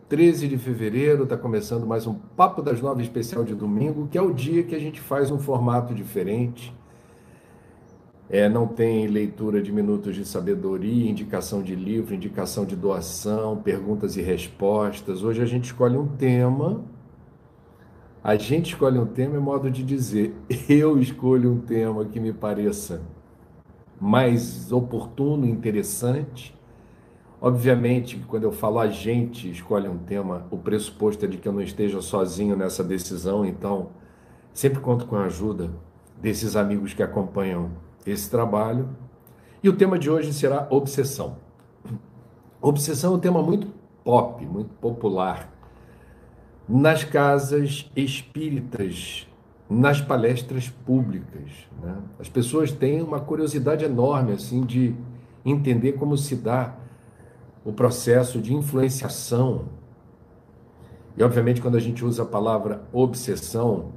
13 de fevereiro, está começando mais um Papo das Nove especial de domingo, que é o dia que a gente faz um formato diferente. Não tem leitura de minutos de sabedoria, indicação de livro, indicação de doação, perguntas e respostas. Hoje a gente escolhe um tema. A gente escolhe um tema é modo de dizer. Eu escolho um tema que me pareça mais oportuno, interessante. Obviamente, quando eu falo a gente escolhe um tema, o pressuposto é de que eu não esteja sozinho nessa decisão, então sempre conto com a ajuda desses amigos que acompanham esse trabalho. E o tema de hoje será obsessão. Obsessão é um tema muito pop, muito popular nas casas espíritas, nas palestras públicas, né? As pessoas têm uma curiosidade enorme assim de entender como se dá o processo de influenciação. E, obviamente, quando a gente usa a palavra obsessão,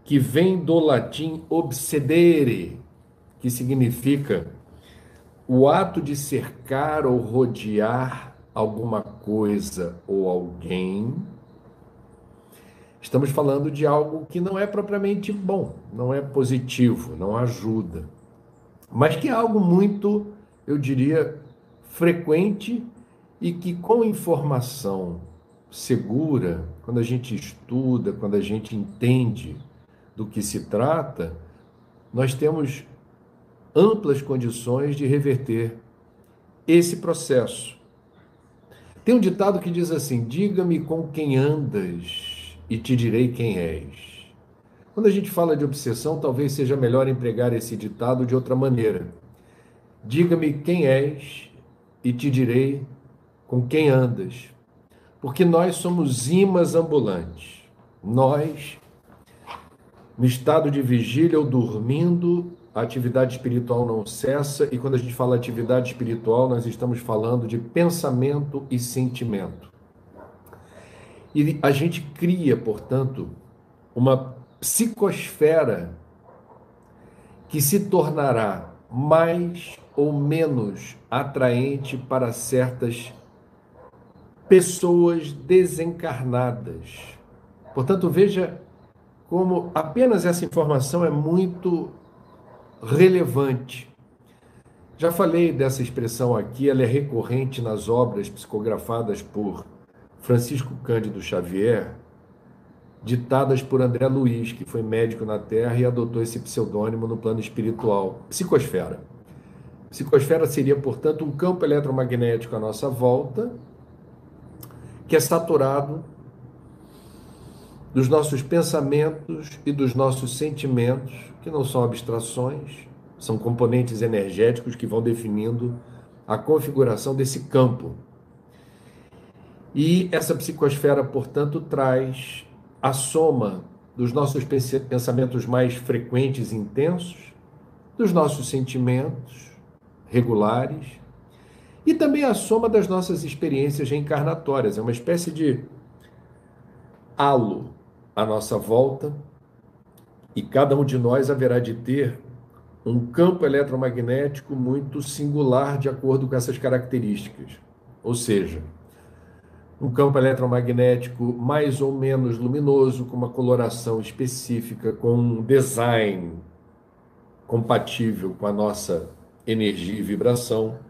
que vem do latim obsedere, que significa o ato de cercar ou rodear alguma coisa ou alguém, estamos falando de algo que não é propriamente bom, não é positivo, não ajuda, mas que é algo muito, eu diria, frequente e que com informação segura, quando a gente estuda, quando a gente entende do que se trata, nós temos amplas condições de reverter esse processo. Tem um ditado que diz assim: diga-me com quem andas e te direi quem és. Quando a gente fala de obsessão, talvez seja melhor empregar esse ditado de outra maneira. Diga-me quem és e te direi com quem andas. Porque nós somos imãs ambulantes. Nós, no estado de vigília ou dormindo, a atividade espiritual não cessa, e quando a gente fala atividade espiritual, nós estamos falando de pensamento e sentimento. E a gente cria, portanto, uma psicosfera que se tornará mais ou menos atraente para certas pessoas desencarnadas. Portanto, veja como apenas essa informação é muito relevante. Já falei dessa expressão aqui, ela é recorrente nas obras psicografadas por Francisco Cândido Xavier, ditadas por André Luiz, que foi médico na Terra e adotou esse pseudônimo no plano espiritual. Psicosfera. Psicosfera seria, portanto, um campo eletromagnético à nossa volta, que é saturado dos nossos pensamentos e dos nossos sentimentos, que não são abstrações, são componentes energéticos que vão definindo a configuração desse campo. E essa psicosfera, portanto, traz a soma dos nossos pensamentos mais frequentes e intensos, dos nossos sentimentos regulares, e também a soma das nossas experiências reencarnatórias. É uma espécie de halo à nossa volta, e cada um de nós haverá de ter um campo eletromagnético muito singular de acordo com essas características. Ou seja, um campo eletromagnético mais ou menos luminoso, com uma coloração específica, com um design compatível com a nossa energia e vibração,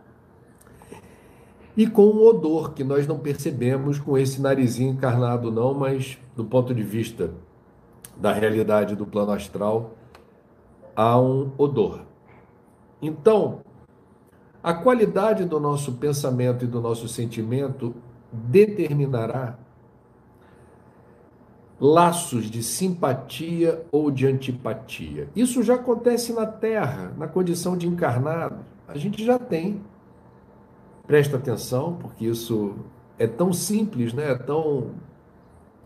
e com um odor que nós não percebemos com esse narizinho encarnado não, mas do ponto de vista da realidade do plano astral, há um odor. Então, a qualidade do nosso pensamento e do nosso sentimento determinará laços de simpatia ou de antipatia. Isso já acontece na Terra, na condição de encarnado. A gente já tem. Presta atenção, porque isso é tão simples, né? É tão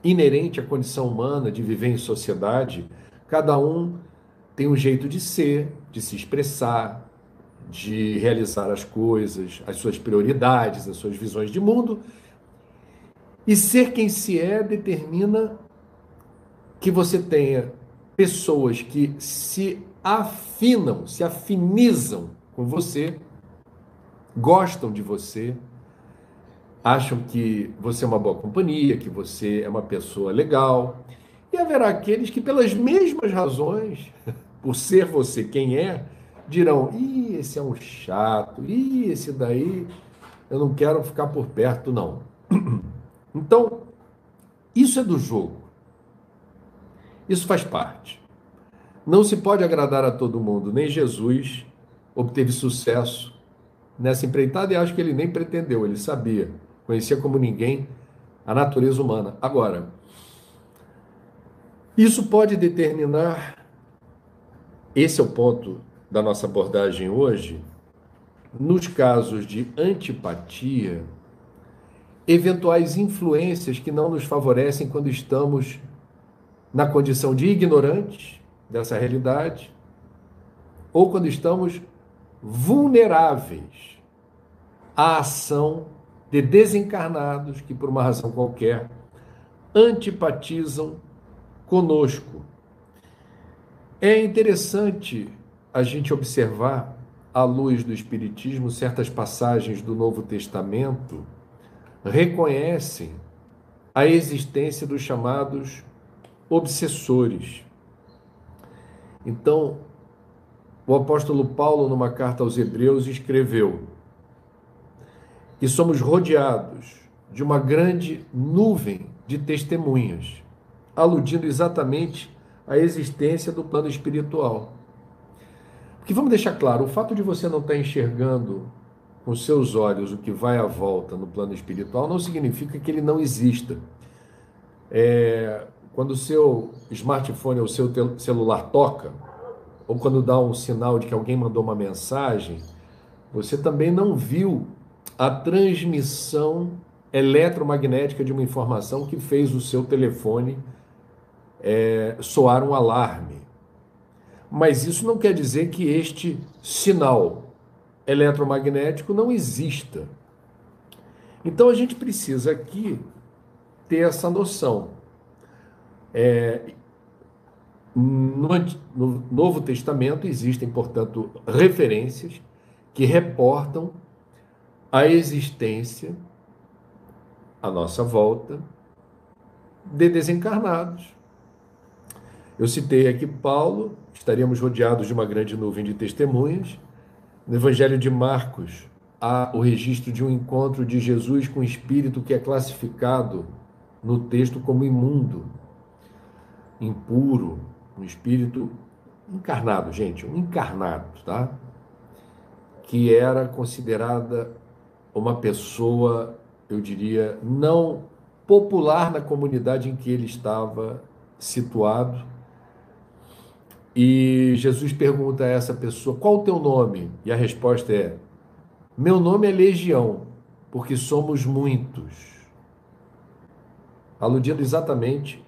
inerente à condição humana de viver em sociedade. Cada um tem um jeito de ser, de se expressar, de realizar as coisas, as suas prioridades, as suas visões de mundo. E ser quem se é determina que você tenha pessoas que se afinam, se afinizam com você, gostam de você, acham que você é uma boa companhia, que você é uma pessoa legal. E haverá aqueles que, pelas mesmas razões, por ser você quem é, dirão: ih, esse é um chato, ih, esse daí eu não quero ficar por perto, não. Então, isso é do jogo, isso faz parte. Não se pode agradar a todo mundo, nem Jesus obteve sucesso nessa empreitada e acho que ele nem pretendeu, ele sabia, conhecia como ninguém a natureza humana. Agora, isso pode determinar, esse é o ponto da nossa abordagem hoje, nos casos de antipatia, eventuais influências que não nos favorecem quando estamos na condição de ignorantes dessa realidade ou quando estamos vulneráveis à ação de desencarnados que, por uma razão qualquer, antipatizam conosco. É interessante a gente observar, à luz do Espiritismo, certas passagens do Novo Testamento reconhecem a existência dos chamados obsessores. Então, o apóstolo Paulo, numa carta aos Hebreus, escreveu que somos rodeados de uma grande nuvem de testemunhas, aludindo exatamente à existência do plano espiritual. Porque vamos deixar claro, o fato de você não estar enxergando com seus olhos o que vai à volta no plano espiritual não significa que ele não exista. Quando o seu smartphone ou o seu celular toca, ou quando dá um sinal de que alguém mandou uma mensagem, você também não viu a transmissão eletromagnética de uma informação que fez o seu telefone soar um alarme. Mas isso não quer dizer que este sinal eletromagnético não exista. Então a gente precisa aqui ter essa noção. No Novo Testamento existem, portanto, referências que reportam a existência, à nossa volta, de desencarnados. Eu citei aqui Paulo, estaríamos rodeados de uma grande nuvem de testemunhas. No Evangelho de Marcos, há o registro de um encontro de Jesus com um espírito que é classificado no texto como imundo, impuro, um espírito encarnado, gente, um encarnado, tá? Que era considerada uma pessoa, eu diria, não popular na comunidade em que ele estava situado. E Jesus pergunta a essa pessoa: qual o teu nome? E a resposta é: meu nome é Legião, porque somos muitos. Aludindo exatamente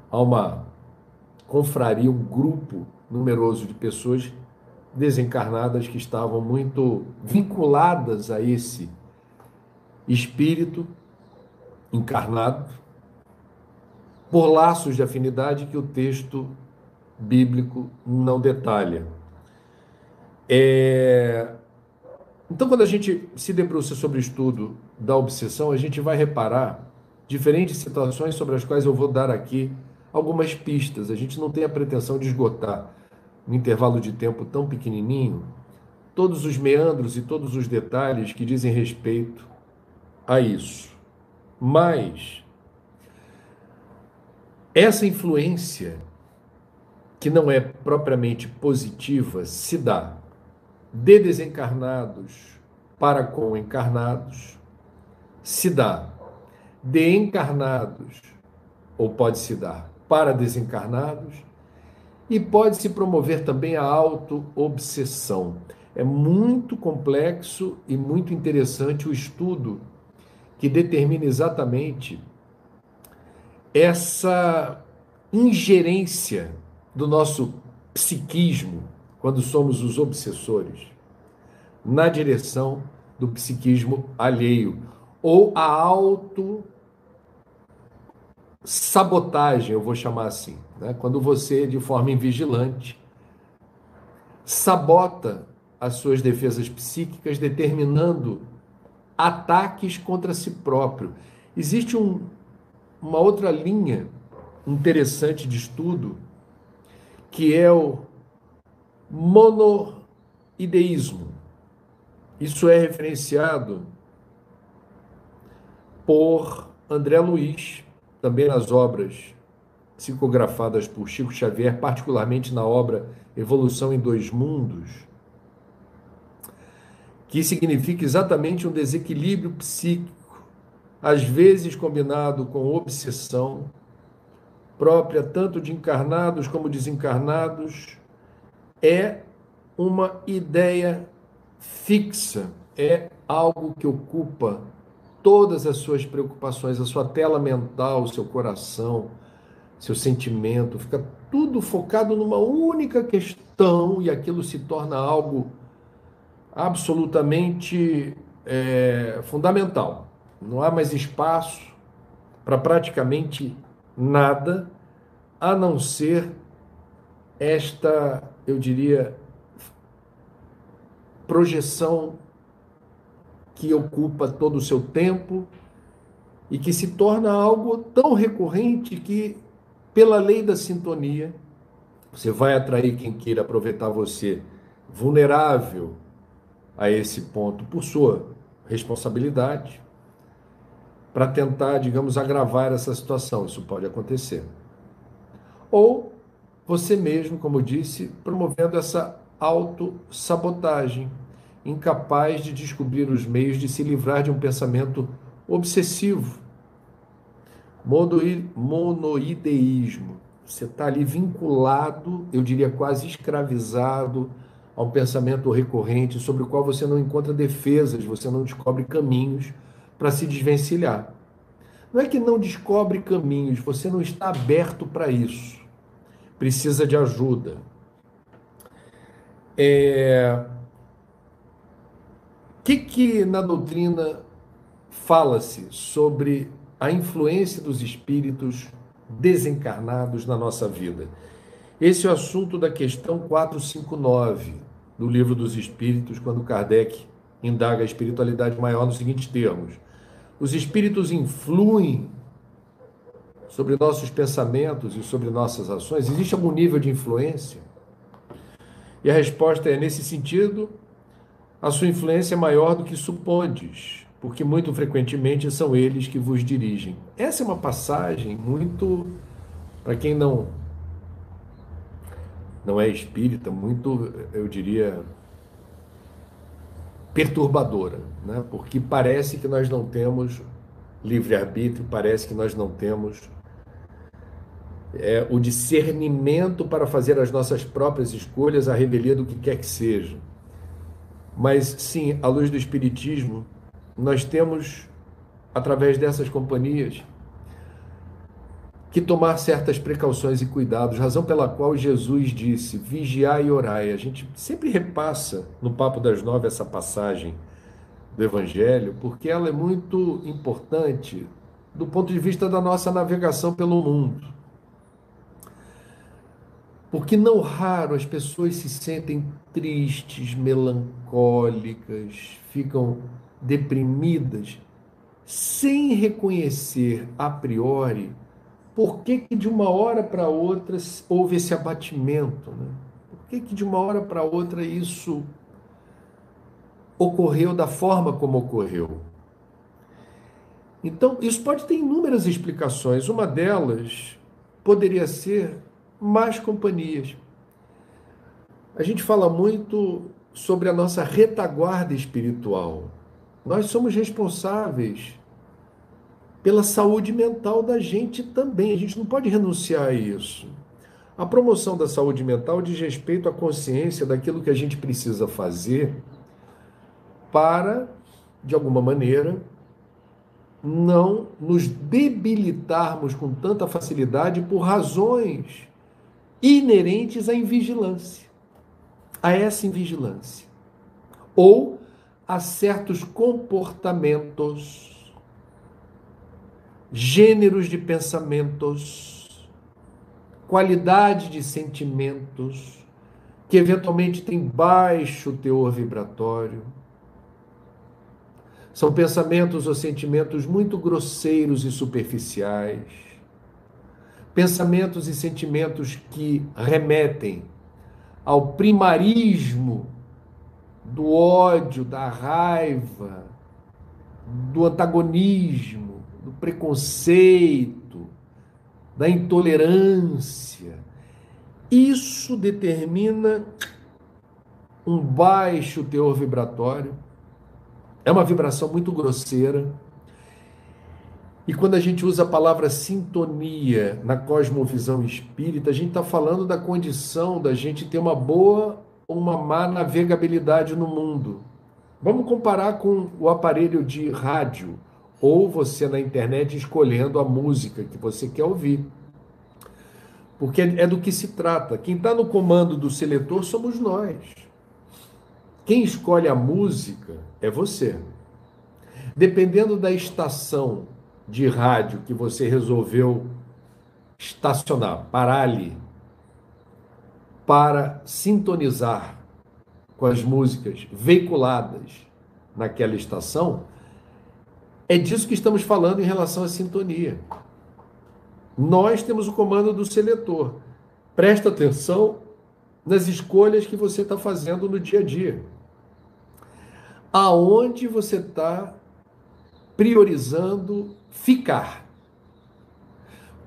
a uma confraria, um grupo numeroso de pessoas desencarnadas que estavam muito vinculadas a esse espírito encarnado por laços de afinidade que o texto bíblico não detalha. Então, quando a gente se debruça sobre o estudo da obsessão, a gente vai reparar diferentes situações sobre as quais eu vou dar aqui algumas pistas. A gente não tem a pretensão de esgotar, num intervalo de tempo tão pequenininho, todos os meandros e todos os detalhes que dizem respeito a isso. Mas essa influência, que não é propriamente positiva, se dá de desencarnados para com encarnados, se dá de encarnados, ou pode se dar para desencarnados, e pode se promover também a auto-obsessão. É muito complexo e muito interessante o estudo que determina exatamente essa ingerência do nosso psiquismo, quando somos os obsessores, na direção do psiquismo alheio, ou a autossabotagem, eu vou chamar assim, né? Quando você, de forma invigilante, sabota as suas defesas psíquicas, determinando ataques contra si próprio. Existe uma outra linha interessante de estudo, que é o monoideísmo. Isso é referenciado por André Luiz, também nas obras psicografadas por Chico Xavier, particularmente na obra Evolução em Dois Mundos, que significa exatamente um desequilíbrio psíquico, às vezes combinado com obsessão, própria tanto de encarnados como desencarnados, é uma ideia fixa, é algo que ocupa todas as suas preocupações, a sua tela mental, o seu coração, seu sentimento, fica tudo focado numa única questão e aquilo se torna algo absolutamente fundamental. Não há mais espaço para praticamente nada, a não ser esta, eu diria, projeção que ocupa todo o seu tempo e que se torna algo tão recorrente que, pela lei da sintonia, você vai atrair quem queira aproveitar você vulnerável a esse ponto por sua responsabilidade, para tentar, digamos, agravar essa situação. Isso pode acontecer. Ou você mesmo, como eu disse, promovendo essa autossabotagem, incapaz de descobrir os meios de se livrar de um pensamento obsessivo, monoideísmo. Você está ali vinculado, eu diria quase escravizado, a um pensamento recorrente sobre o qual você não encontra defesas, você não descobre caminhos para se desvencilhar. Não é que não descobre caminhos, você não está aberto para isso. Precisa de ajuda. Que na doutrina fala-se sobre a influência dos espíritos desencarnados na nossa vida? Esse é o assunto da questão 459 do Livro dos Espíritos, quando Kardec indaga a espiritualidade maior nos seguintes termos: os espíritos influem sobre nossos pensamentos e sobre nossas ações? Existe algum nível de influência? E a resposta é: nesse sentido, a sua influência é maior do que supondes, porque muito frequentemente são eles que vos dirigem. Essa é uma passagem muito, para quem não é espírita, muito, eu diria, perturbadora, né? Porque parece que nós não temos livre-arbítrio, parece que nós não temos o discernimento para fazer as nossas próprias escolhas, a revelia do que quer que seja. Mas sim, à luz do Espiritismo, nós temos, através dessas companhias, que tomar certas precauções e cuidados, razão pela qual Jesus disse: vigiai e orai. A gente sempre repassa no Papo das Nove essa passagem do Evangelho, porque ela é muito importante do ponto de vista da nossa navegação pelo mundo. Porque não raro as pessoas se sentem tristes, melancólicas, ficam deprimidas, sem reconhecer a priori por que de uma hora para outra houve esse abatimento, né? Por que de uma hora para outra isso ocorreu da forma como ocorreu? Então, isso pode ter inúmeras explicações. Uma delas poderia ser más companhias. A gente fala muito sobre a nossa retaguarda espiritual. Nós somos responsáveis pela saúde mental da gente também. A gente não pode renunciar a isso. A promoção da saúde mental diz respeito à consciência daquilo que a gente precisa fazer para, de alguma maneira, não nos debilitarmos com tanta facilidade por razões inerentes à invigilância, a essa invigilância, ou a certos comportamentos, gêneros de pensamentos, qualidade de sentimentos, que eventualmente tem baixo teor vibratório. São pensamentos ou sentimentos muito grosseiros e superficiais. Pensamentos e sentimentos que remetem ao primarismo do ódio, da raiva, do antagonismo, do preconceito, da intolerância. Isso determina um baixo teor vibratório, é uma vibração muito grosseira. E quando a gente usa a palavra sintonia na cosmovisão espírita, a gente está falando da condição da gente ter uma boa ou uma má navegabilidade no mundo. Vamos comparar com o aparelho de rádio, ou você na internet escolhendo a música que você quer ouvir. Porque é do que se trata. Quem está no comando do seletor somos nós. Quem escolhe a música é você. Dependendo da estação de rádio que você resolveu estacionar, parar ali, para sintonizar com as músicas veiculadas naquela estação, é disso que estamos falando em relação à sintonia. Nós temos o comando do seletor. Presta atenção nas escolhas que você está fazendo no dia a dia. Aonde você está priorizando ficar?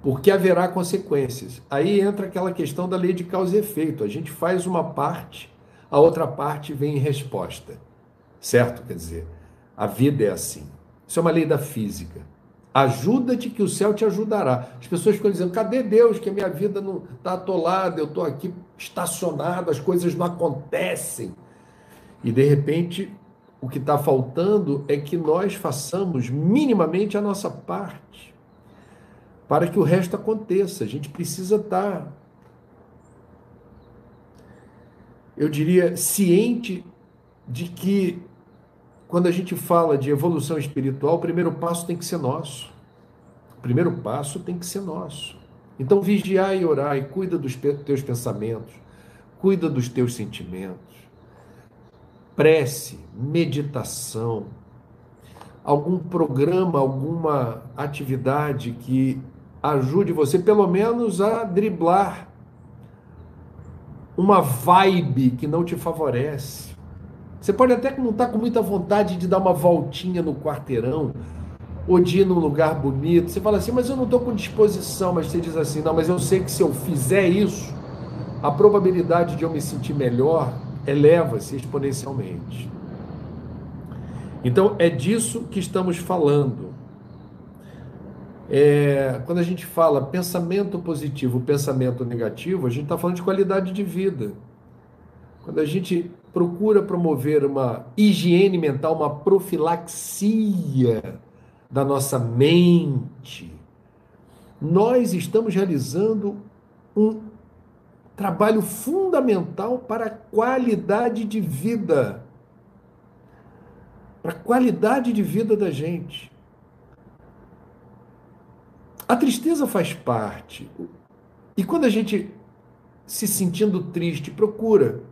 Porque haverá consequências. Aí entra aquela questão da lei de causa e efeito. A gente faz uma parte, a outra parte vem em resposta. Certo? Quer dizer, a vida é assim. Isso é uma lei da física. Ajuda-te que o céu te ajudará. As pessoas ficam dizendo, cadê Deus? Que a minha vida não está atolada, eu estou aqui estacionado, as coisas não acontecem. E de repente, o que está faltando é que nós façamos minimamente a nossa parte para que o resto aconteça. A gente precisa estar, eu diria, ciente de que quando a gente fala de evolução espiritual, o primeiro passo tem que ser nosso. O primeiro passo tem que ser nosso. Então, vigiai e orai, cuida dos teus pensamentos, cuida dos teus sentimentos. Prece, meditação, algum programa, alguma atividade que ajude você, pelo menos, a driblar uma vibe que não te favorece. Você pode até não estar com muita vontade de dar uma voltinha no quarteirão, ou de ir num lugar bonito. Você fala assim, mas eu não estou com disposição. Mas você diz assim, não, mas eu sei que se eu fizer isso, a probabilidade de eu me sentir melhor eleva-se exponencialmente. Então, é disso que estamos falando. Quando a gente fala pensamento positivo, pensamento negativo, a gente está falando de qualidade de vida. Quando a gente procura promover uma higiene mental, uma profilaxia da nossa mente, nós estamos realizando um trabalho fundamental para a qualidade de vida. Para a qualidade de vida da gente. A tristeza faz parte. E quando a gente se sentindo triste, procura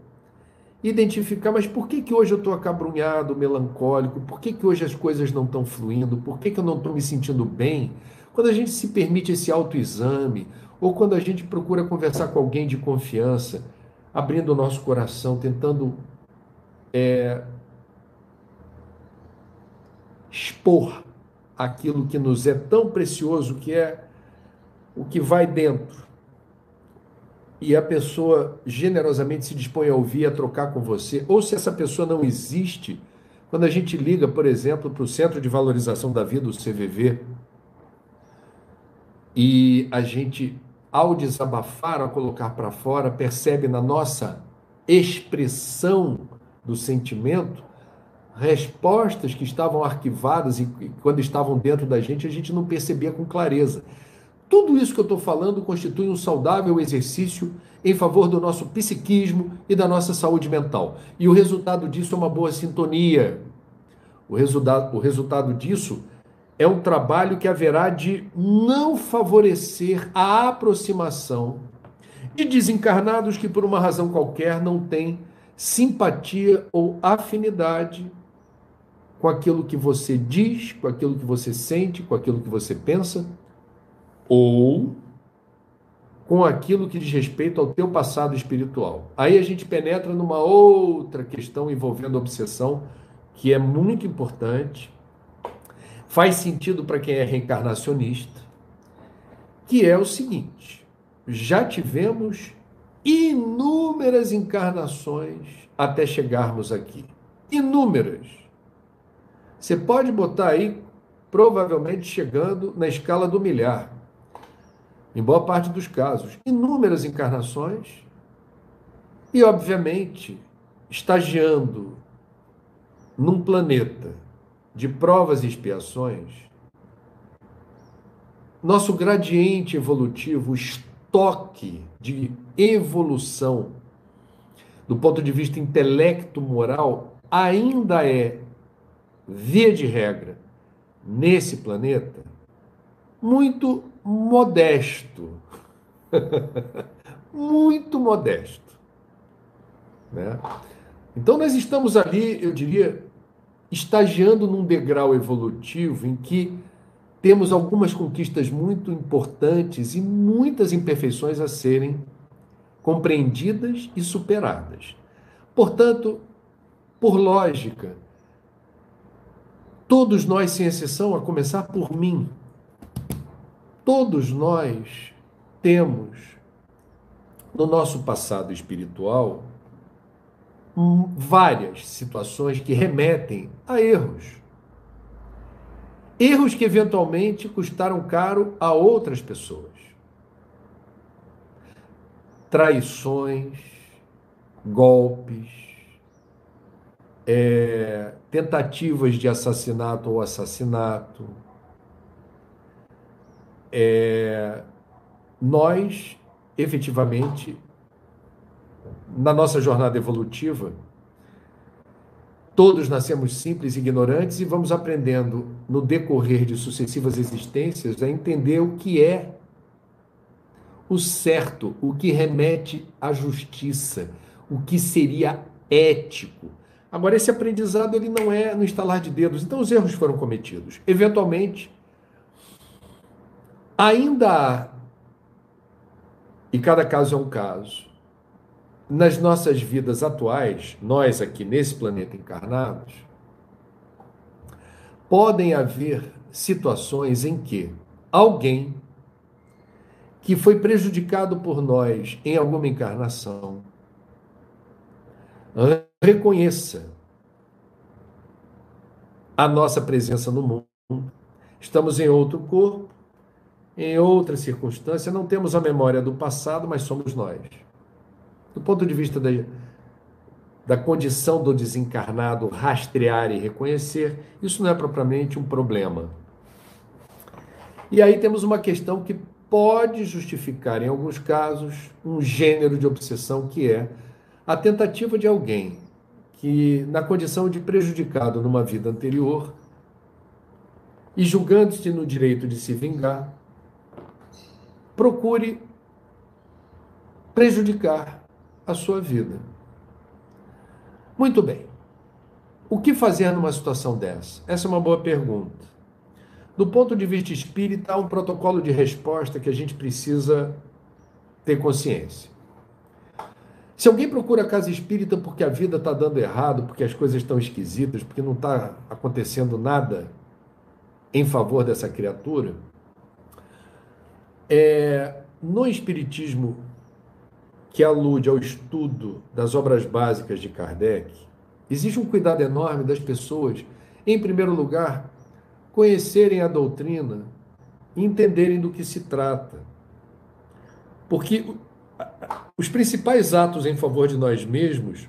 identificar, mas por que hoje eu estou acabrunhado, melancólico? Por que hoje as coisas não estão fluindo? Por que eu não estou me sentindo bem? Quando a gente se permite esse autoexame, ou quando a gente procura conversar com alguém de confiança, abrindo o nosso coração, tentando expor aquilo que nos é tão precioso, que é o que vai dentro, e a pessoa generosamente se dispõe a ouvir, a trocar com você, ou se essa pessoa não existe, quando a gente liga, por exemplo, para o Centro de Valorização da Vida, o CVV, e a gente, ao desabafar, ao colocar para fora, percebe na nossa expressão do sentimento respostas que estavam arquivadas e quando estavam dentro da gente, a gente não percebia com clareza. Tudo isso que eu estou falando constitui um saudável exercício em favor do nosso psiquismo e da nossa saúde mental. E o resultado disso é uma boa sintonia. O resultado disso é um trabalho que haverá de não favorecer a aproximação de desencarnados que, por uma razão qualquer, não têm simpatia ou afinidade com aquilo que você diz, com aquilo que você sente, com aquilo que você pensa, ou com aquilo que diz respeito ao teu passado espiritual. Aí a gente penetra numa outra questão envolvendo obsessão, que é muito importante, faz sentido para quem é reencarnacionista, que é o seguinte: já tivemos inúmeras encarnações até chegarmos aqui. Inúmeras. Você pode botar aí, provavelmente chegando na escala do milhar. Em boa parte dos casos, inúmeras encarnações e, obviamente, estagiando num planeta de provas e expiações, nosso gradiente evolutivo, o estoque de evolução do ponto de vista intelecto-moral, ainda é, via de regra, nesse planeta, muito modesto. Muito modesto, né? Então nós estamos ali, eu diria, estagiando num degrau evolutivo em que temos algumas conquistas muito importantes e muitas imperfeições a serem compreendidas e superadas. Portanto, por lógica, todos nós, sem exceção, a começar por mim, todos nós temos no nosso passado espiritual várias situações que remetem a erros. Erros que eventualmente custaram caro a outras pessoas. Traições, golpes, tentativas de assassinato ou assassinato. Nós, efetivamente, na nossa jornada evolutiva, todos nascemos simples e ignorantes e vamos aprendendo, no decorrer de sucessivas existências, a entender o que é o certo, o que remete à justiça, o que seria ético. Agora, esse aprendizado ele não é no estalar de dedos, então os erros foram cometidos. Eventualmente, ainda há, e cada caso é um caso, nas nossas vidas atuais, nós aqui nesse planeta encarnados, podem haver situações em que alguém que foi prejudicado por nós em alguma encarnação reconheça a nossa presença no mundo. Estamos em outro corpo, em outra circunstância, não temos a memória do passado, mas somos nós. Do ponto de vista da condição do desencarnado rastrear e reconhecer, isso não é propriamente um problema. E aí temos uma questão que pode justificar, em alguns casos, um gênero de obsessão, que é a tentativa de alguém que, na condição de prejudicado numa vida anterior, e julgando-se no direito de se vingar, procure prejudicar a sua vida. Muito bem. O que fazer numa situação dessa? Essa é uma boa pergunta. Do ponto de vista espírita, há um protocolo de resposta que a gente precisa ter consciência. Se alguém procura a casa espírita porque a vida está dando errado, porque as coisas estão esquisitas, porque não está acontecendo nada em favor dessa criatura, no espiritismo que alude ao estudo das obras básicas de Kardec, existe um cuidado enorme das pessoas, em primeiro lugar, conhecerem a doutrina e entenderem do que se trata. Porque os principais atos em favor de nós mesmos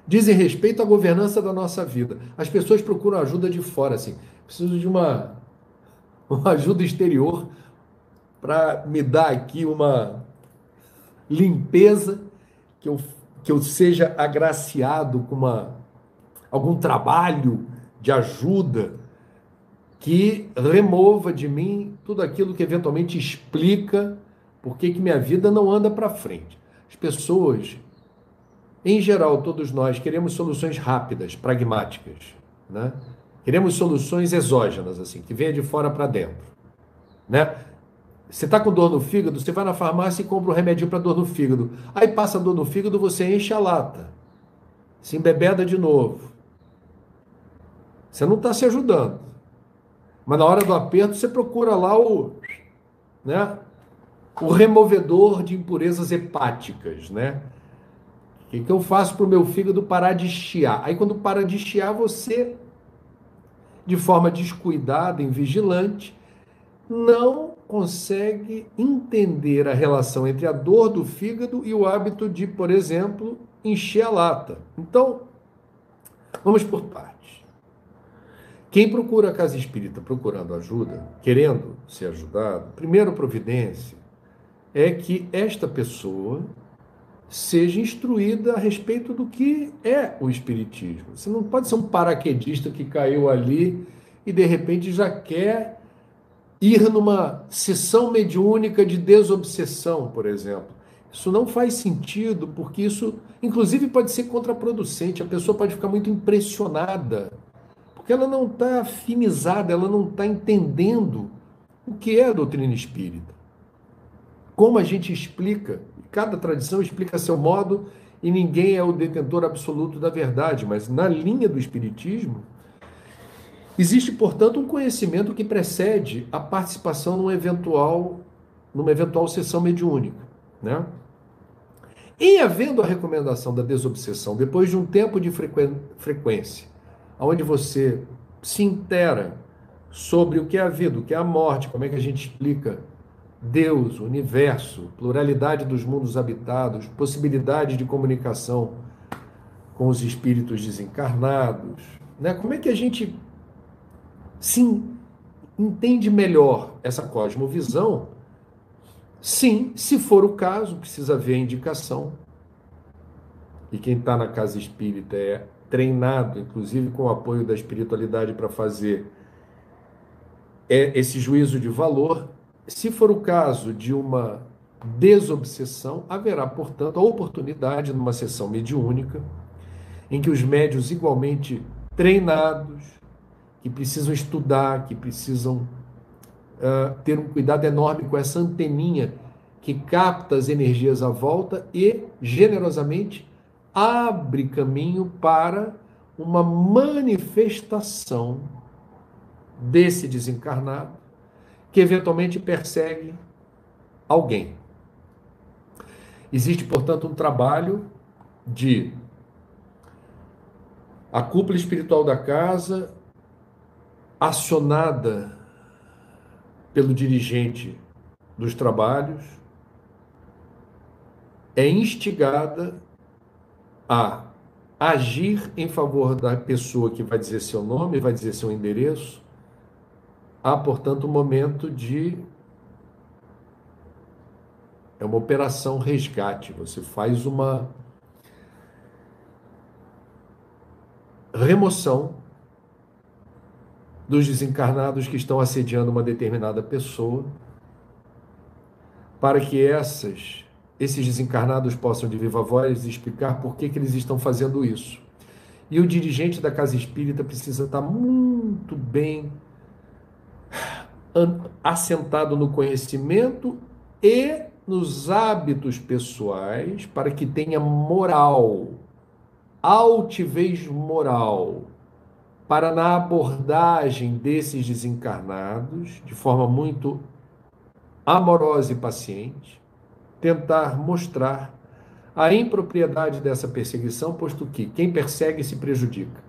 dizem respeito à governança da nossa vida. As pessoas procuram ajuda de fora, assim, preciso de uma ajuda exterior para me dar aqui uma limpeza, que eu seja agraciado com algum trabalho de ajuda que remova de mim tudo aquilo que eventualmente explica por que minha vida não anda para frente. As pessoas, em geral, todos nós, queremos soluções rápidas, pragmáticas, né? Queremos soluções exógenas, assim, que venha de fora para dentro, né? Você está com dor no fígado, você vai na farmácia e compra um remedinho para dor no fígado. Aí passa a dor no fígado, você enche a lata, se embebeda de novo. Você não está se ajudando. Mas na hora do aperto, você procura lá né, o removedor de impurezas hepáticas, né? O que eu faço para o meu fígado parar de chiar? Aí quando para de chiar, você, de forma descuidada, invigilante, não consegue entender a relação entre a dor do fígado e o hábito de, por exemplo, encher a lata. Então, vamos por partes. Quem procura a casa espírita procurando ajuda, querendo ser ajudado, primeira providência é que esta pessoa seja instruída a respeito do que é o espiritismo. Você não pode ser um paraquedista que caiu ali e de repente já quer ir numa sessão mediúnica de desobsessão, por exemplo. Isso não faz sentido, porque isso, inclusive, pode ser contraproducente. A pessoa pode ficar muito impressionada, porque ela não está afinizada, ela não está entendendo o que é a doutrina espírita. Como a gente explica, cada tradição explica a seu modo e ninguém é o detentor absoluto da verdade, mas na linha do espiritismo, existe, portanto, um conhecimento que precede a participação numa eventual sessão mediúnica, né? Em havendo a recomendação da desobsessão, depois de um tempo de frequência, onde você se intera sobre o que é a vida, o que é a morte, como é que a gente explica Deus, o universo, pluralidade dos mundos habitados, possibilidade de comunicação com os espíritos desencarnados, né? Como é que a gente sim entende melhor essa cosmovisão? Sim, se for o caso, precisa ver a indicação. E quem está na casa espírita é treinado, inclusive com o apoio da espiritualidade, para fazer esse juízo de valor. Se for o caso de uma desobsessão, haverá, portanto, a oportunidade, numa sessão mediúnica, em que os médios igualmente treinados, que precisam estudar, que precisam ter um cuidado enorme com essa anteninha que capta as energias à volta e, generosamente, abre caminho para uma manifestação desse desencarnado que eventualmente persegue alguém. Existe, portanto, um trabalho de a cúpula espiritual da casa, acionada pelo dirigente dos trabalhos, é instigada a agir em favor da pessoa que vai dizer seu nome, vai dizer seu endereço. Há, portanto, um momento de... É uma operação resgate. Você faz uma remoção dos desencarnados que estão assediando uma determinada pessoa, para que esses desencarnados possam, de viva voz, explicar por que eles estão fazendo isso. E o dirigente da casa espírita precisa estar muito bem assentado no conhecimento e nos hábitos pessoais, para que tenha moral, altivez moral, para na abordagem desses desencarnados, de forma muito amorosa e paciente, tentar mostrar a impropriedade dessa perseguição, posto que quem persegue se prejudica,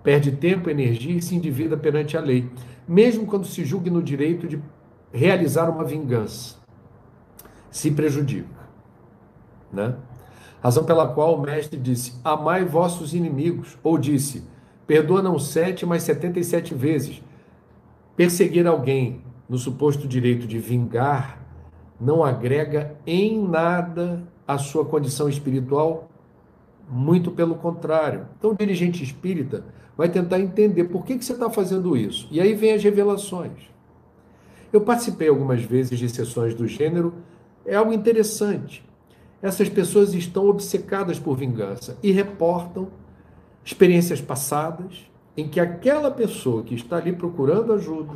perde tempo, energia e se endivida perante a lei, mesmo quando se julgue no direito de realizar uma vingança, se prejudica, né? Razão pela qual o mestre disse: amai vossos inimigos, ou disse: perdoa não 7, mas 77 vezes. Perseguir alguém no suposto direito de vingar não agrega em nada a sua condição espiritual, muito pelo contrário. Então o dirigente espírita vai tentar entender por que você está fazendo isso. E aí vem as revelações. Eu participei algumas vezes de sessões do gênero, é algo interessante. Essas pessoas estão obcecadas por vingança e reportam experiências passadas, em que aquela pessoa que está ali procurando ajuda,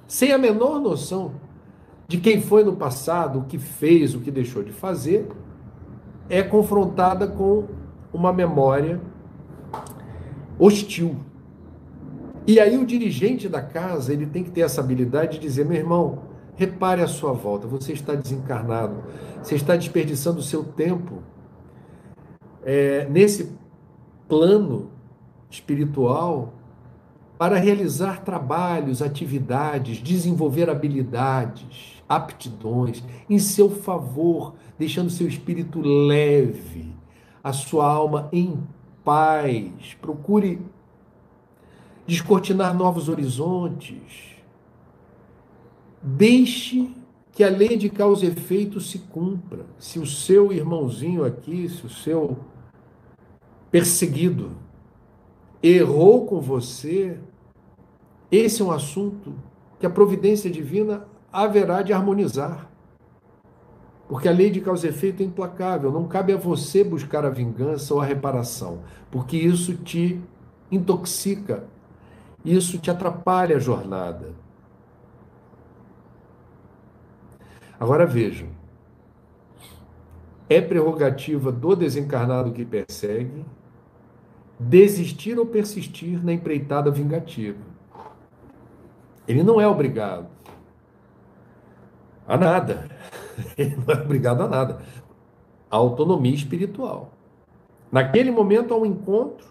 sem a menor noção de quem foi no passado, o que fez, o que deixou de fazer, é confrontada com uma memória hostil. E aí o dirigente da casa, ele tem que ter essa habilidade de dizer: meu irmão, repare a sua volta, você está desencarnado, você está desperdiçando o seu tempo nesse plano espiritual para realizar trabalhos, atividades, desenvolver habilidades, aptidões em seu favor, deixando seu espírito leve, a sua alma em paz. Procure descortinar novos horizontes. Deixe que a lei de causa e efeito se cumpra. Se o seu irmãozinho aqui, se o seu perseguido errou com você, esse é um assunto que a providência divina haverá de harmonizar. Porque a lei de causa e efeito é implacável. Não cabe a você buscar a vingança ou a reparação, porque isso te intoxica, isso te atrapalha a jornada. Agora vejam, é prerrogativa do desencarnado que persegue desistir ou persistir na empreitada vingativa. Ele não é obrigado a nada. Ele não é obrigado a nada. A autonomia espiritual. Naquele momento há um encontro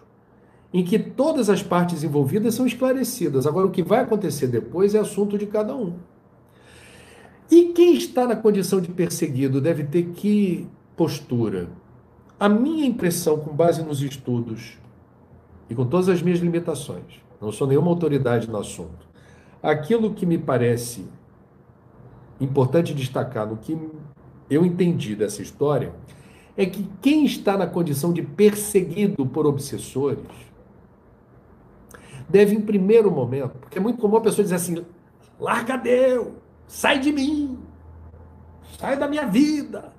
em que todas as partes envolvidas são esclarecidas. Agora, o que vai acontecer depois é assunto de cada um. E quem está na condição de perseguido deve ter que postura? A minha impressão, com base nos estudos e com todas as minhas limitações, não sou nenhuma autoridade no assunto, aquilo que me parece importante destacar no que eu entendi dessa história é que quem está na condição de perseguido por obsessores deve, em primeiro momento, porque é muito comum a pessoa dizer assim: larga Deus, sai de mim, sai da minha vida,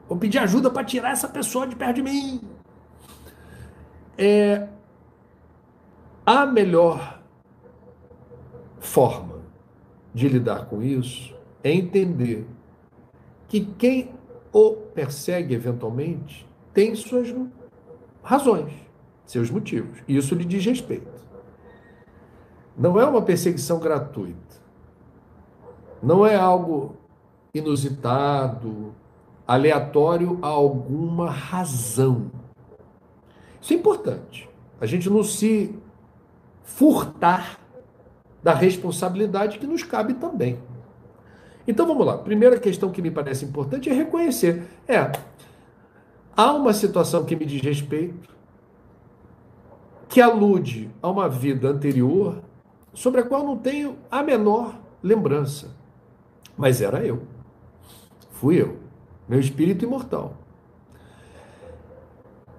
vou pedir ajuda para tirar essa pessoa de perto de mim. A melhor forma de lidar com isso é entender que quem o persegue eventualmente tem suas razões, seus motivos. E isso lhe diz respeito. Não é uma perseguição gratuita. Não é algo inusitado, aleatório a alguma razão. Isso é importante. A gente não se furtar da responsabilidade que nos cabe também. Então vamos lá. Primeira questão que me parece importante é reconhecer. Há uma situação que me diz respeito, que alude a uma vida anterior, sobre a qual não tenho a menor lembrança. Mas era eu. Fui eu. Meu espírito imortal.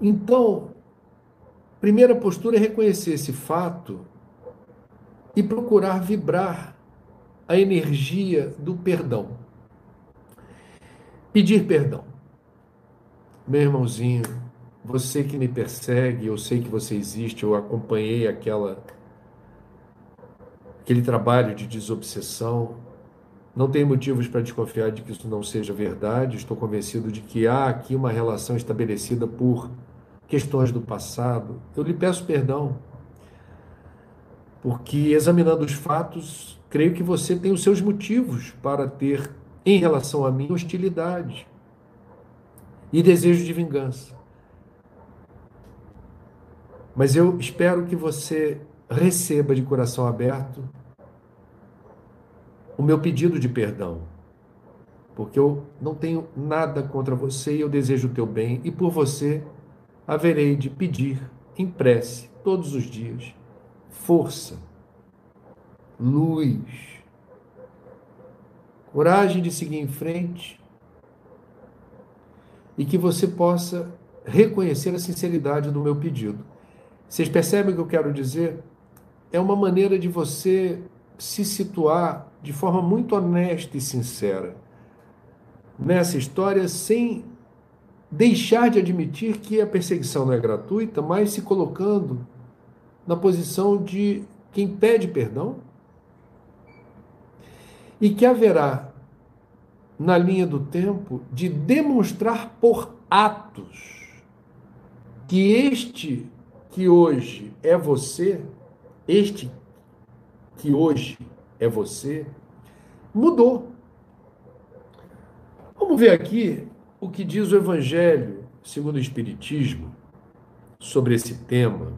Então, primeira postura é reconhecer esse fato e procurar vibrar a energia do perdão. Pedir perdão. Meu irmãozinho, você que me persegue, eu sei que você existe, eu acompanhei aquele trabalho de desobsessão. Não tenho motivos para desconfiar de que isso não seja verdade. Estou convencido de que há aqui uma relação estabelecida por questões do passado. Eu lhe peço perdão, porque examinando os fatos, creio que você tem os seus motivos para ter, em relação a mim, hostilidade e desejo de vingança. Mas eu espero que você receba de coração aberto o meu pedido de perdão, porque eu não tenho nada contra você e eu desejo o teu bem, e por você haverei de pedir em prece todos os dias força, luz, coragem de seguir em frente e que você possa reconhecer a sinceridade do meu pedido. Vocês percebem o que eu quero dizer? É uma maneira de você se situar de forma muito honesta e sincera nessa história, sem deixar de admitir que a perseguição não é gratuita, mas se colocando na posição de quem pede perdão e que haverá, na linha do tempo, de demonstrar por atos que este que hoje é você, este que hoje é você, mudou. Vamos ver aqui o que diz o Evangelho segundo o Espiritismo sobre esse tema,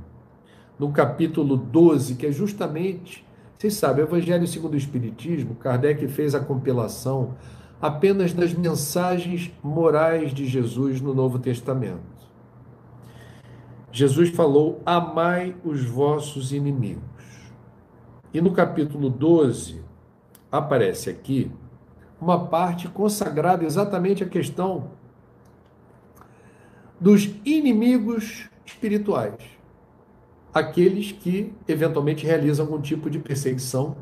no capítulo 12, que é justamente, vocês sabem, o Evangelho segundo o Espiritismo, Kardec fez a compilação apenas das mensagens morais de Jesus no Novo Testamento. Jesus falou: amai os vossos inimigos. E no capítulo 12, aparece aqui uma parte consagrada exatamente à questão dos inimigos espirituais, aqueles que eventualmente realizam algum tipo de perseguição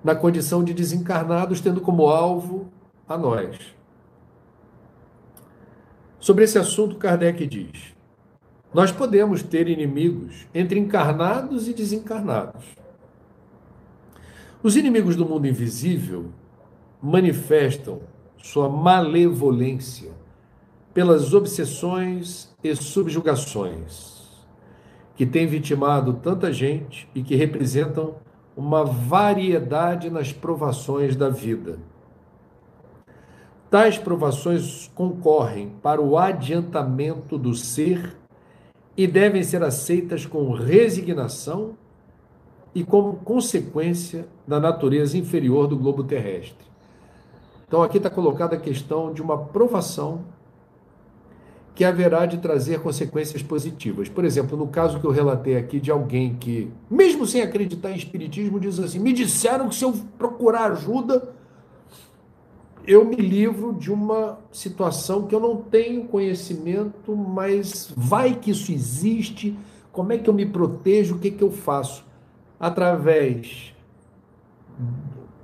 na condição de desencarnados, tendo como alvo a nós. Sobre esse assunto, Kardec diz: nós podemos ter inimigos entre encarnados e desencarnados. Os inimigos do mundo invisível manifestam sua malevolência pelas obsessões e subjugações que têm vitimado tanta gente e que representam uma variedade nas provações da vida. Tais provações concorrem para o adiantamento do ser e devem ser aceitas com resignação e como consequência da natureza inferior do globo terrestre. Então aqui está colocada a questão de uma provação que haverá de trazer consequências positivas. Por exemplo, no caso que eu relatei aqui de alguém que, mesmo sem acreditar em espiritismo, diz assim: me disseram que se eu procurar ajuda, eu me livro de uma situação que eu não tenho conhecimento, mas vai que isso existe, como é que eu me protejo, o que eu faço? Através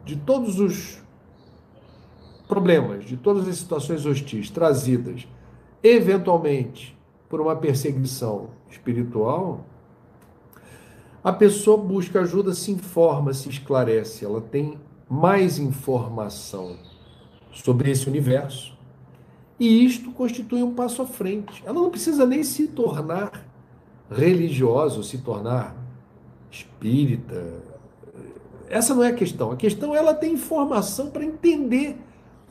de todos os problemas, de todas as situações hostis trazidas, eventualmente, por uma perseguição espiritual, a pessoa busca ajuda, se informa, se esclarece, ela tem mais informação sobre esse universo. E isto constitui um passo à frente. Ela não precisa nem se tornar religiosa, se tornar espírita. Essa não é a questão. A questão é ela ter informação para entender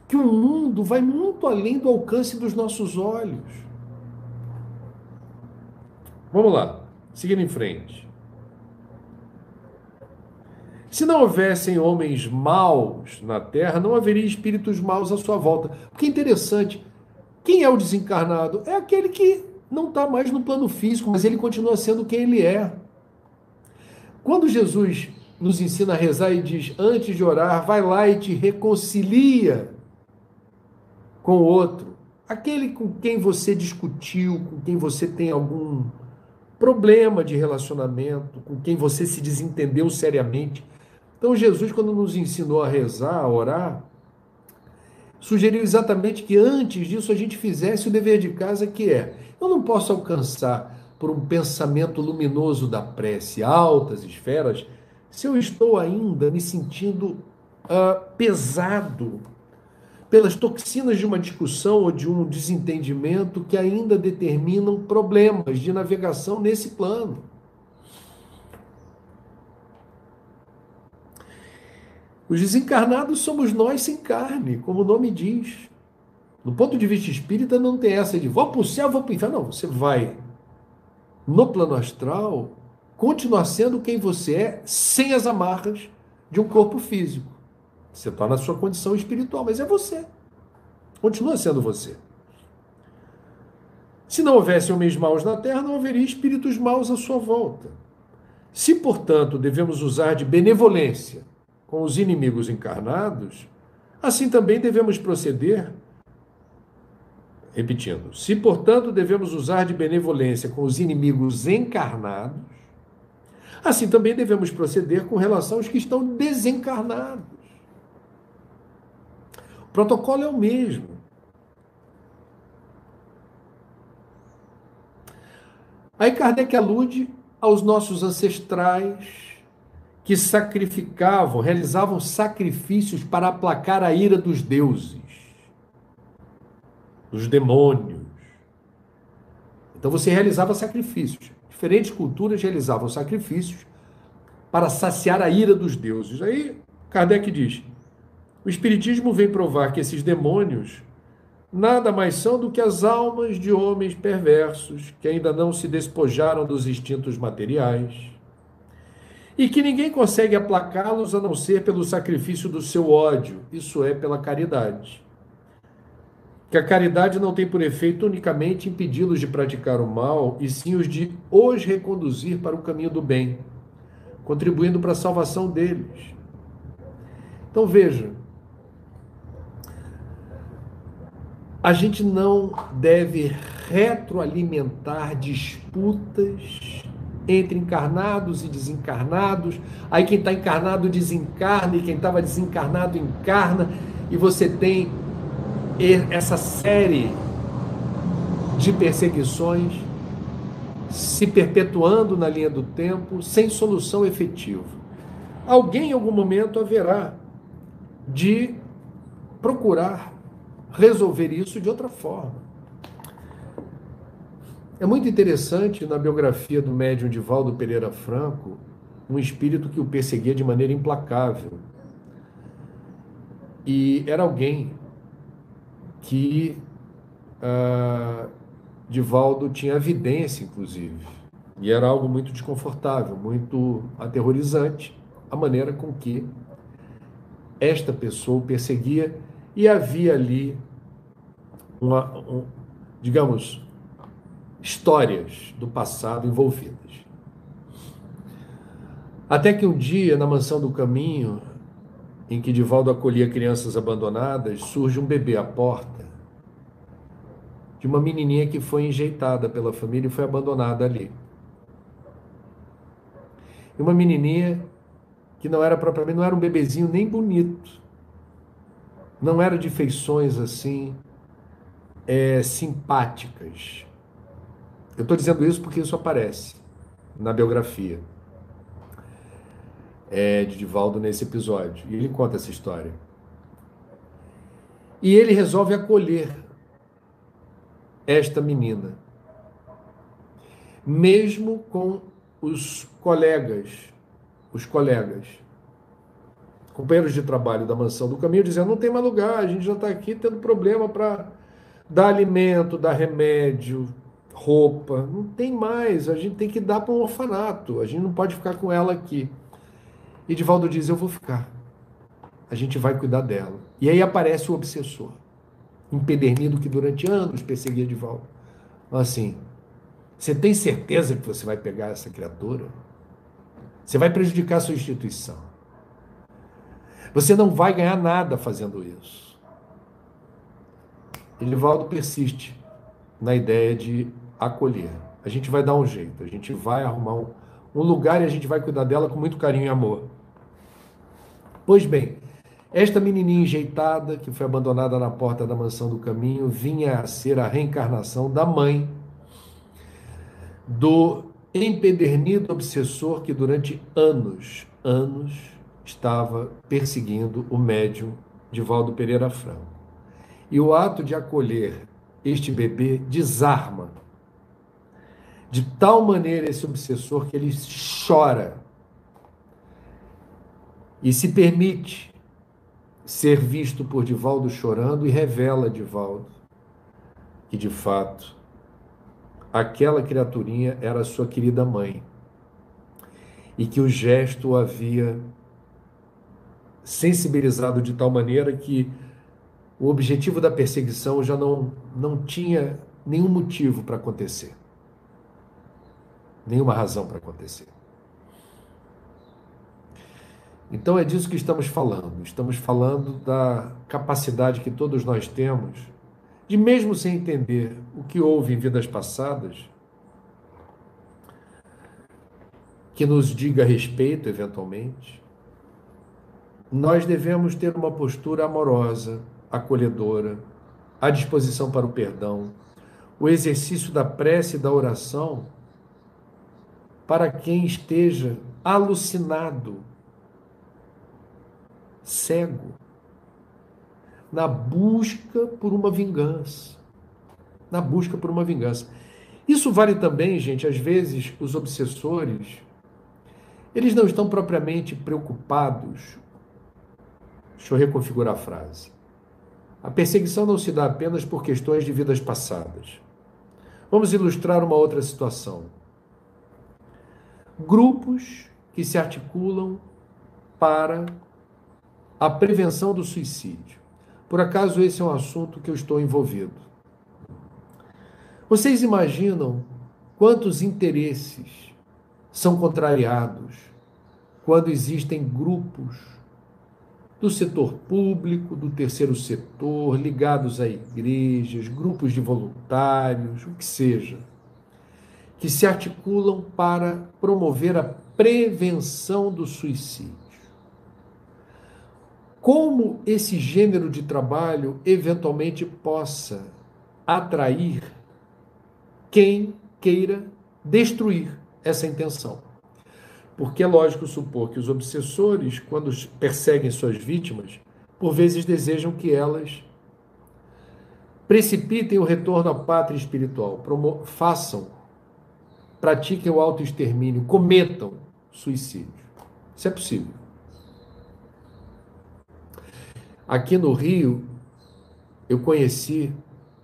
que o mundo vai muito além do alcance dos nossos olhos. Vamos lá, seguindo em frente. Se não houvessem homens maus na Terra, não haveria espíritos maus à sua volta. Porque é interessante, quem é o desencarnado? É aquele que não está mais no plano físico, mas ele continua sendo quem ele é. Quando Jesus nos ensina a rezar e diz, antes de orar, vai lá e te reconcilia com o outro, aquele com quem você discutiu, com quem você tem algum problema de relacionamento, com quem você se desentendeu seriamente. Então Jesus, quando nos ensinou a rezar, a orar, sugeriu exatamente que antes disso a gente fizesse o dever de casa, que é: eu não posso alcançar por um pensamento luminoso da prece, altas esferas, se eu estou ainda me sentindo pesado pelas toxinas de uma discussão ou de um desentendimento que ainda determinam problemas de navegação nesse plano. Os desencarnados somos nós sem carne, como o nome diz. Do ponto de vista espírita, não tem essa de vou para o céu, vou para o inferno. Não, você vai no plano astral continuar sendo quem você é, sem as amarras de um corpo físico. Você está na sua condição espiritual, mas é você. Continua sendo você. Se não houvesse homens maus na Terra, não haveria espíritos maus à sua volta. Se, portanto, devemos usar de benevolência com os inimigos encarnados, assim também devemos proceder. Repetindo, se, portanto, devemos usar de benevolência com os inimigos encarnados, assim também devemos proceder com relação aos que estão desencarnados. O protocolo é o mesmo. Aí Kardec alude aos nossos ancestrais que sacrificavam, realizavam sacrifícios para aplacar a ira dos deuses, dos demônios. Então você realizava sacrifícios. Diferentes culturas realizavam sacrifícios para saciar a ira dos deuses. Aí Kardec diz: o Espiritismo vem provar que esses demônios nada mais são do que as almas de homens perversos que ainda não se despojaram dos instintos materiais e que ninguém consegue aplacá-los a não ser pelo sacrifício do seu ódio, isso é, pela caridade. Que a caridade não tem por efeito unicamente impedi-los de praticar o mal, e sim os reconduzir para o caminho do bem, contribuindo para a salvação deles. Então veja, a gente não deve retroalimentar disputas entre encarnados e desencarnados. Aí quem está encarnado desencarna e quem estava desencarnado encarna, e você tem essa série de perseguições se perpetuando na linha do tempo sem solução efetiva. Alguém em algum momento haverá de procurar resolver isso de outra forma. É muito interessante na biografia do médium Divaldo Pereira Franco, um espírito que o perseguia de maneira implacável. E era alguém que Divaldo tinha evidência, inclusive, e era algo muito desconfortável, muito aterrorizante, a maneira com que esta pessoa o perseguia, e havia ali digamos, histórias do passado envolvidas. Até que um dia, na Mansão do Caminho, em que Divaldo acolhia crianças abandonadas, surge um bebê à porta de uma menininha que foi enjeitada pela família e foi abandonada ali. E uma menininha que não era propriamente, não era um bebezinho nem bonito, não era de feições assim, simpáticas. Eu estou dizendo isso porque isso aparece na biografia de Divaldo nesse episódio. E ele conta essa história. E ele resolve acolher esta menina, mesmo com os colegas, companheiros de trabalho da Mansão do Caminho, dizendo: não tem mais lugar, a gente já está aqui tendo problema para dar alimento, dar remédio, roupa, não tem mais, a gente tem que dar para um orfanato, a gente não pode ficar com ela aqui. E Divaldo diz: eu vou ficar, a gente vai cuidar dela. E aí aparece o obsessor, empedernido, que durante anos perseguia Divaldo. Assim: você tem certeza que você vai pegar essa criatura? Você vai prejudicar a sua instituição. Você não vai ganhar nada fazendo isso. E Divaldo persiste na ideia de acolher. A gente vai dar um jeito, a gente vai arrumar um lugar e a gente vai cuidar dela com muito carinho e amor. Pois bem, esta menininha enjeitada, que foi abandonada na porta da Mansão do Caminho, vinha a ser a reencarnação da mãe do empedernido obsessor que durante anos estava perseguindo o médium Divaldo Pereira Franco. E o ato de acolher este bebê desarma de tal maneira esse obsessor que ele chora e se permite ser visto por Divaldo chorando, e revela a Divaldo que, de fato, aquela criaturinha era a sua querida mãe, e que o gesto o havia sensibilizado de tal maneira que o objetivo da perseguição já não tinha nenhum motivo para acontecer, nenhuma razão para acontecer. Então é disso que estamos falando da capacidade que todos nós temos de, mesmo sem entender o que houve em vidas passadas, que nos diga respeito eventualmente, nós devemos ter uma postura amorosa, acolhedora, à disposição para o perdão, o exercício da prece e da oração para quem esteja alucinado, cego, na busca por uma vingança. Na busca por uma vingança. Isso vale também, gente, às vezes os obsessores, eles não estão propriamente preocupados. Deixa eu reconfigurar a frase. A perseguição não se dá apenas por questões de vidas passadas. Vamos ilustrar uma outra situação. Grupos que se articulam para a prevenção do suicídio. Por acaso esse é um assunto que eu estou envolvido. Vocês imaginam quantos interesses são contrariados quando existem grupos do setor público, do terceiro setor, ligados a igrejas, grupos de voluntários, o que seja, que se articulam para promover a prevenção do suicídio. Como esse gênero de trabalho eventualmente possa atrair quem queira destruir essa intenção. Porque é lógico supor que os obsessores, quando perseguem suas vítimas, por vezes desejam que elas precipitem o retorno à pátria espiritual, pratiquem o autoextermínio, cometam suicídio. Isso é possível. Aqui no Rio, eu conheci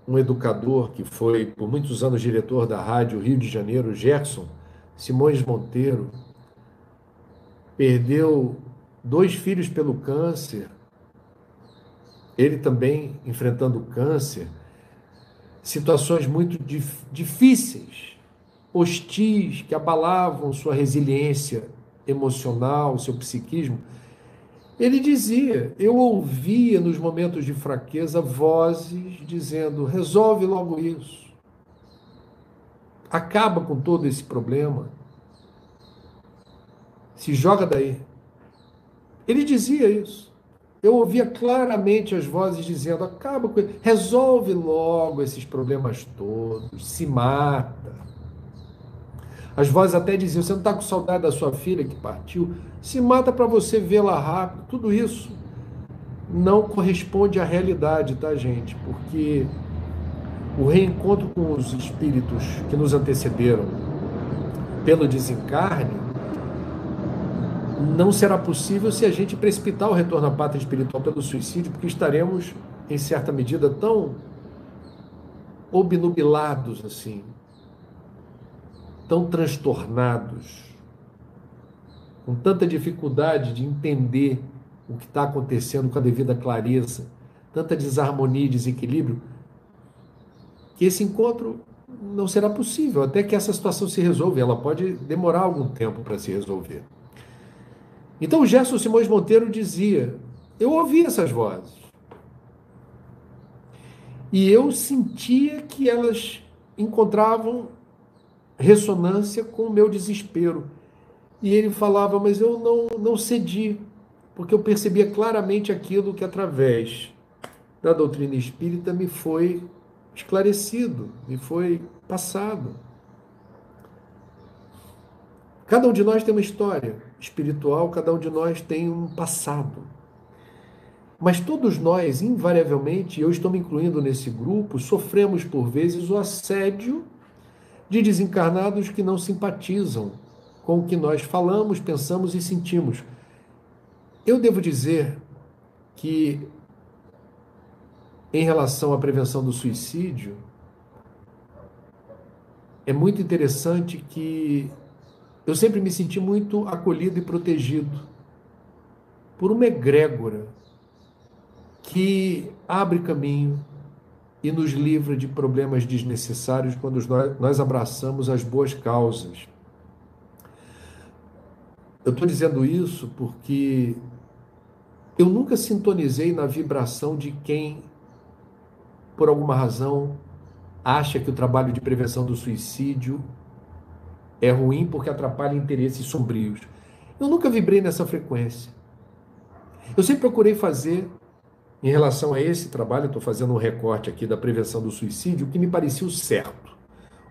um educador que foi por muitos anos diretor da Rádio Rio de Janeiro, Gerson Simões Monteiro. Perdeu 2 filhos pelo câncer, ele também enfrentando câncer, situações muito difíceis, hostis, que abalavam sua resiliência emocional, seu psiquismo. Ele dizia, eu ouvia nos momentos de fraqueza vozes dizendo, resolve logo isso, acaba com todo esse problema, se joga daí. Ele dizia isso. Eu ouvia claramente as vozes dizendo, acaba com ele, resolve logo esses problemas todos, se mata. As vozes até diziam, você não está com saudade da sua filha que partiu? Se mata para você vê-la rápido. Tudo isso não corresponde à realidade, tá, gente? Porque o reencontro com os espíritos que nos antecederam pelo desencarne não será possível se a gente precipitar o retorno à pátria espiritual pelo suicídio, porque estaremos, em certa medida, tão obnubilados assim, tão transtornados, com tanta dificuldade de entender o que está acontecendo com a devida clareza, tanta desarmonia e desequilíbrio, que esse encontro não será possível, até que essa situação se resolva. Ela pode demorar algum tempo para se resolver. Então o Gerson Simões Monteiro dizia, eu ouvi essas vozes, e eu sentia que elas encontravam ressonância com o meu desespero. E ele falava, mas eu não cedi, porque eu percebia claramente aquilo que através da doutrina espírita me foi esclarecido, me foi passado. Cada um de nós tem uma história espiritual, cada um de nós tem um passado. Mas todos nós, invariavelmente, e eu estou me incluindo nesse grupo, sofremos por vezes o assédio de desencarnados que não simpatizam com o que nós falamos, pensamos e sentimos. Eu devo dizer que, em relação à prevenção do suicídio, é muito interessante que eu sempre me senti muito acolhido e protegido por uma egrégora que abre caminho e nos livra de problemas desnecessários quando nós abraçamos as boas causas. Eu estou dizendo isso porque eu nunca sintonizei na vibração de quem, por alguma razão, acha que o trabalho de prevenção do suicídio é ruim porque atrapalha interesses sombrios. Eu nunca vibrei nessa frequência. Eu sempre procurei fazer, em relação a esse trabalho, estou fazendo um recorte aqui da prevenção do suicídio, o que me parecia o certo,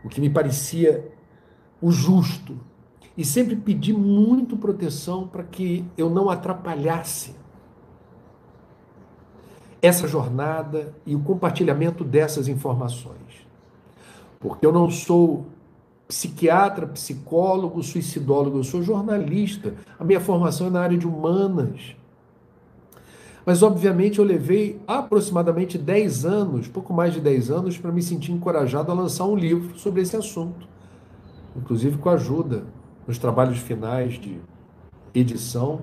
o que me parecia o justo. e sempre pedi muito proteção para que eu não atrapalhasse essa jornada e o compartilhamento dessas informações. Porque eu não sou psiquiatra, psicólogo, suicidólogo, eu sou jornalista. A minha formação é na área de humanas. Mas, obviamente, eu levei aproximadamente 10 anos, pouco mais de 10 anos, para me sentir encorajado a lançar um livro sobre esse assunto. Inclusive com a ajuda, nos trabalhos finais de edição,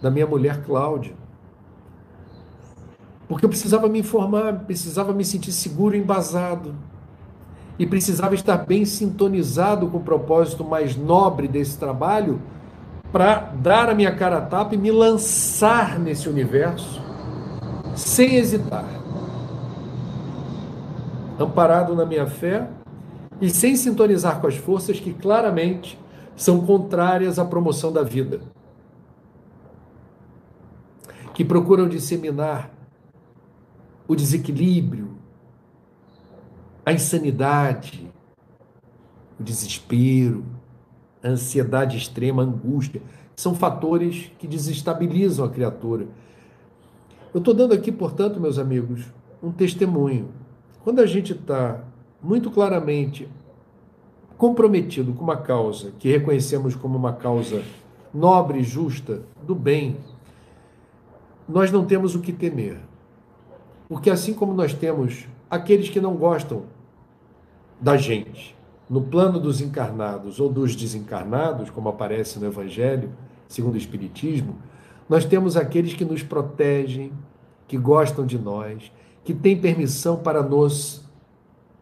da minha mulher Cláudia. Porque eu precisava me informar, precisava me sentir seguro e embasado. E precisava estar bem sintonizado com o propósito mais nobre desse trabalho para dar a minha cara a tapa e me lançar nesse universo sem hesitar. Amparado na minha fé e sem sintonizar com as forças que claramente são contrárias à promoção da vida, que procuram disseminar o desequilíbrio, a insanidade, o desespero, a ansiedade extrema, a angústia. São fatores que desestabilizam a criatura. Eu estou dando aqui, portanto, meus amigos, um testemunho. Quando a gente está muito claramente comprometido com uma causa que reconhecemos como uma causa nobre e justa, do bem, nós não temos o que temer. Porque assim como nós temos aqueles que não gostam da gente, no plano dos encarnados ou dos desencarnados, como aparece no Evangelho, segundo o Espiritismo, nós temos aqueles que nos protegem, que gostam de nós, que têm permissão para nos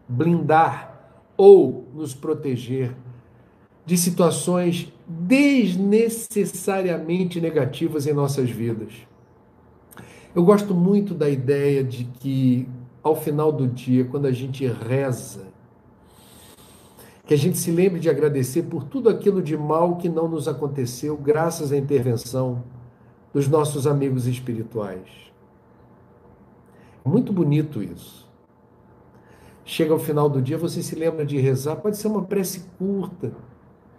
blindar ou nos proteger de situações desnecessariamente negativas em nossas vidas. Eu gosto muito da ideia de que, ao final do dia, quando a gente reza, que a gente se lembre de agradecer por tudo aquilo de mal que não nos aconteceu, graças à intervenção dos nossos amigos espirituais. Muito bonito isso. Chega ao final do dia, você se lembra de rezar, pode ser uma prece curta,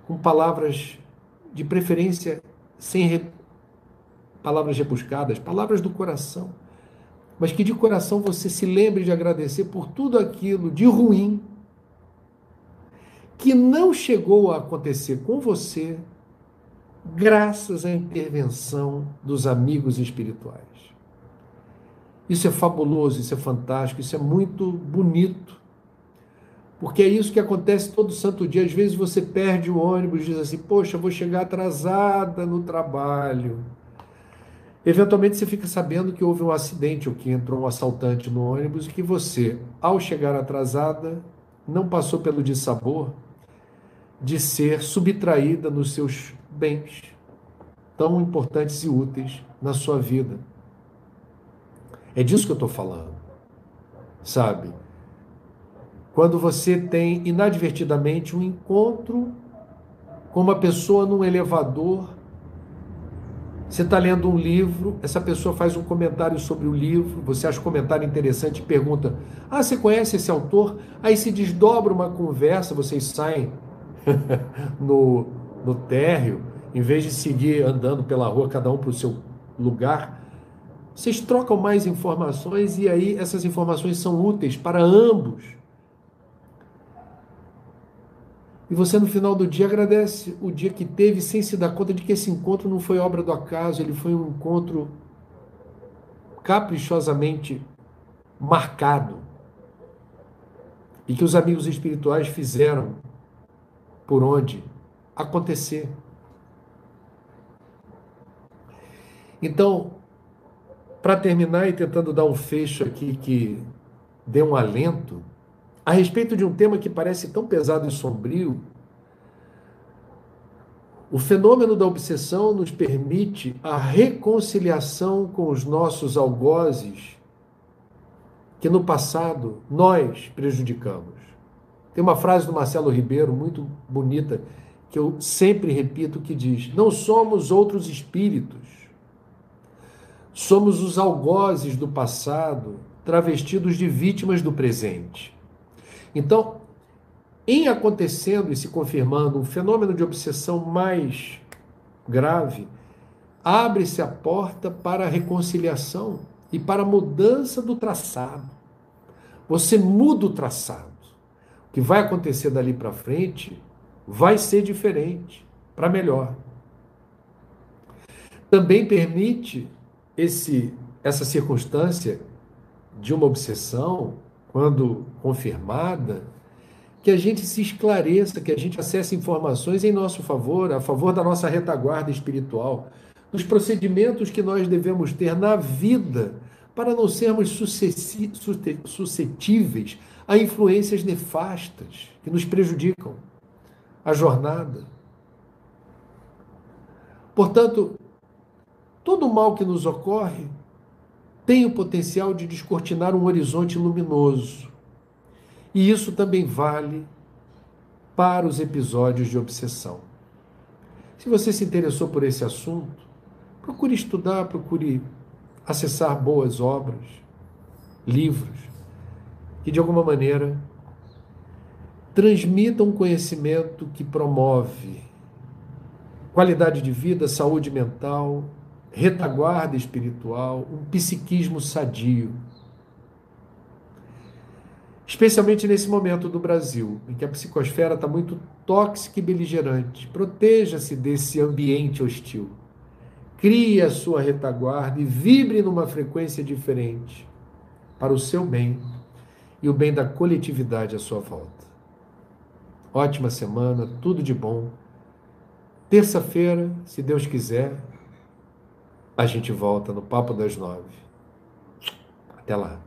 com palavras de preferência sem palavras rebuscadas, palavras do coração, mas que de coração você se lembre de agradecer por tudo aquilo de ruim que não chegou a acontecer com você, graças à intervenção dos amigos espirituais. Isso é fabuloso, isso é fantástico, isso é muito bonito, porque é isso que acontece todo santo dia. Às vezes você perde o ônibus, diz assim, poxa, vou chegar atrasada no trabalho. Eventualmente você fica sabendo que houve um acidente ou que entrou um assaltante no ônibus e que você, ao chegar atrasada, não passou pelo dissabor de ser subtraída nos seus bens, tão importantes e úteis na sua vida. É disso que eu estou falando, sabe? Quando você tem inadvertidamente um encontro com uma pessoa num elevador, você está lendo um livro, essa pessoa faz um comentário sobre o livro, você acha o comentário interessante e pergunta, você conhece esse autor? Aí se desdobra uma conversa, vocês saem no térreo, em vez de seguir andando pela rua, cada um para o seu lugar, vocês trocam mais informações e aí essas informações são úteis para ambos. E você no final do dia agradece o dia que teve sem se dar conta de que esse encontro não foi obra do acaso, ele foi um encontro caprichosamente marcado e que os amigos espirituais fizeram por onde acontecer. Então, para terminar e tentando dar um fecho aqui que dê um alento, a respeito de um tema que parece tão pesado e sombrio, o fenômeno da obsessão nos permite a reconciliação com os nossos algozes que no passado nós prejudicamos. Tem uma frase do Marcelo Ribeiro muito bonita que eu sempre repito que diz: não somos outros espíritos, somos os algozes do passado travestidos de vítimas do presente. Então, Em acontecendo e se confirmando um fenômeno de obsessão mais grave, abre-se a porta para a reconciliação e para a mudança do traçado. Você muda o traçado. O que vai acontecer dali para frente vai ser diferente, para melhor. Também permite essa circunstância de uma obsessão, quando confirmada, que a gente se esclareça, que a gente acesse informações em nosso favor, a favor da nossa retaguarda espiritual, dos procedimentos que nós devemos ter na vida para não sermos suscetíveis a influências nefastas que nos prejudicam a jornada. Portanto, todo o mal que nos ocorre tem o potencial de descortinar um horizonte luminoso. E isso também vale para os episódios de obsessão. Se você se interessou por esse assunto, procure estudar, procure acessar boas obras, livros, que de alguma maneira transmitam um conhecimento que promove qualidade de vida, saúde mental, retaguarda espiritual, um psiquismo sadio. Especialmente nesse momento do Brasil, em que a psicosfera está muito tóxica e beligerante. Proteja-se desse ambiente hostil. Crie a sua retaguarda e vibre numa frequência diferente para o seu bem e o bem da coletividade à sua volta. Ótima semana, tudo de bom. Terça-feira, se Deus quiser, a gente volta no Papo das 9. Até lá.